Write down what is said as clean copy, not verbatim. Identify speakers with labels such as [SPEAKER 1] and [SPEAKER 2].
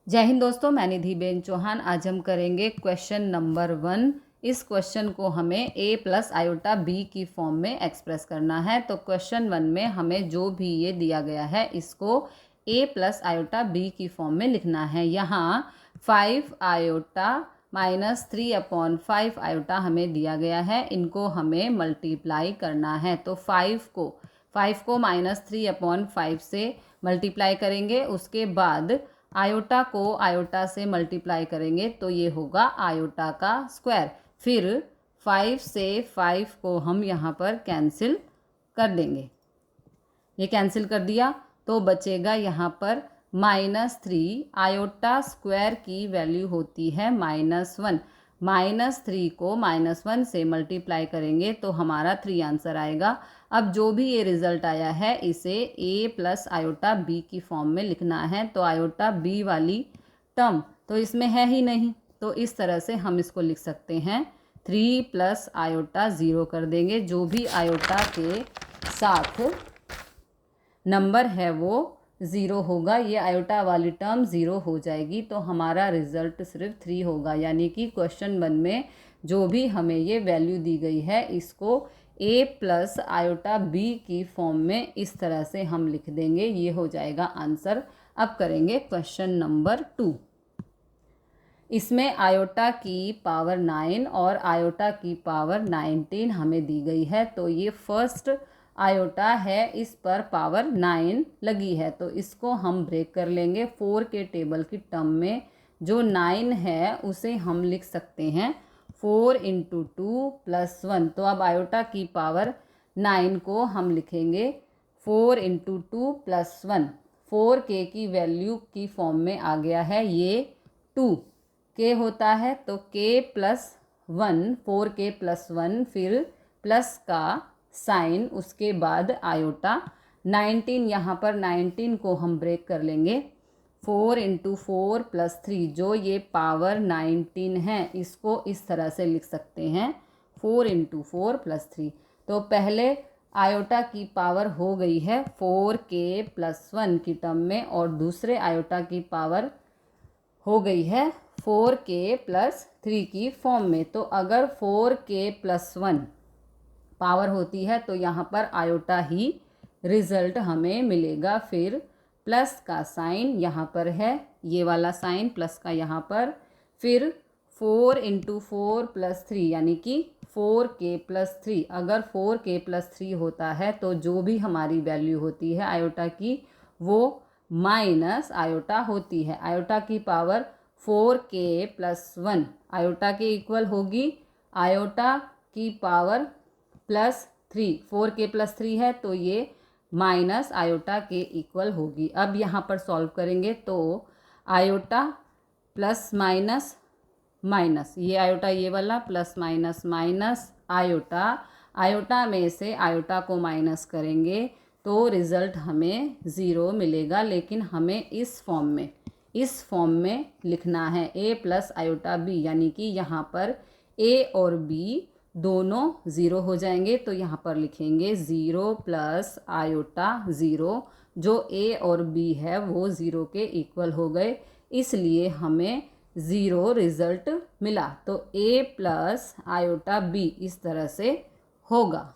[SPEAKER 1] जय हिंद दोस्तों, मैं निधि बेन चौहान। आज हम करेंगे क्वेश्चन नंबर 1। इस क्वेश्चन को हमें a प्लस आयोटा b की फॉर्म में एक्सप्रेस करना है। तो क्वेश्चन 1 में हमें जो भी ये दिया गया है इसको a प्लस आयोटा b की फॉर्म में लिखना है। यहाँ 5 आयोटा माइनस 3/5 आयोटा हमें दिया गया है, इनको हमें मल्टीप्लाई करना है। तो 5 को -3/5 से मल्टीप्लाई करेंगे, उसके बाद आयोटा को आयोटा से मल्टीप्लाई करेंगे तो ये होगा आयोटा का स्क्वायर। फिर 5 से 5 को हम यहाँ पर कैंसिल कर देंगे। ये कैंसिल कर दिया तो बचेगा यहाँ पर -3। आयोटा स्क्वायर की वैल्यू होती है -1। -3 को -1 से मल्टीप्लाई करेंगे तो हमारा 3 आंसर आएगा। अब जो भी ये रिज़ल्ट आया है इसे a प्लस आयोटा b की फॉर्म में लिखना है। तो आयोटा b वाली टर्म तो इसमें है ही नहीं, तो इस तरह से हम इसको लिख सकते हैं 3 प्लस आयोटा 0 कर देंगे। जो भी आयोटा के साथ नंबर है वो 0 होगा, ये आयोटा वाली टर्म 0 हो जाएगी। तो हमारा रिज़ल्ट सिर्फ 3 होगा। यानी कि क्वेश्चन 1 में जो भी हमें ये वैल्यू दी गई है इसको a प्लस आयोटा b की फॉर्म में इस तरह से हम लिख देंगे, ये हो जाएगा आंसर। अब करेंगे क्वेश्चन नंबर 2। इसमें आयोटा की पावर 9 और आयोटा की पावर 19 हमें दी गई है। तो ये फर्स्ट आयोटा है, इस पर पावर 9 लगी है, तो इसको हम ब्रेक कर लेंगे। 4 के टेबल की टर्म में जो 9 है उसे हम लिख सकते हैं 4 × 2 + 1। तो अब आयोटा की पावर 9 को हम लिखेंगे 4 × 2 + 1। 4k की वैल्यू की फॉर्म में आ गया है, ये 2k होता है तो k + 1, 4k + 1, फिर प्लस का साइन, उसके बाद आयोटा 19। यहाँ पर 19 को हम ब्रेक कर लेंगे 4 × 4 + 3, जो ये पावर 19 है इसको इस तरह से लिख सकते हैं 4 × 4 + 3। तो पहले आयोटा की पावर हो गई है 4k + 1 की टर्म में, और दूसरे आयोटा की पावर हो गई है 4k + 3 की फॉर्म में। तो अगर 4k + 1 पावर होती है तो यहाँ पर आयोटा ही रिज़ल्ट हमें मिलेगा। फिर प्लस का साइन यहाँ पर है, ये वाला साइन प्लस का यहाँ पर, फिर 4 × 4 + 3 यानी कि 4k + 3। अगर 4k + 3 होता है तो जो भी हमारी वैल्यू होती है आयोटा की वो माइनस आयोटा होती है। आयोटा की पावर 4k + 1 आयोटा के इक्वल होगी आयोटा की पावर +3। 4k + 3 है तो ये माइनस आयोटा के इक्वल होगी। अब यहाँ पर सॉल्व करेंगे तो आयोटा प्लस माइनस माइनस, ये आयोटा ये वाला plus minus minus iota, iota में से आयोटा को माइनस करेंगे तो रिज़ल्ट हमें 0 मिलेगा। लेकिन हमें इस फॉर्म में लिखना है a प्लस आयोटा b, यानी कि यहाँ पर a और b दोनों 0 हो जाएंगे। तो यहाँ पर लिखेंगे 0 प्लस आयोटा 0, जो a और b है वो 0 के इक्वल हो गए, इसलिए हमें 0 रिज़ल्ट मिला। तो a प्लस आयोटा b इस तरह से होगा।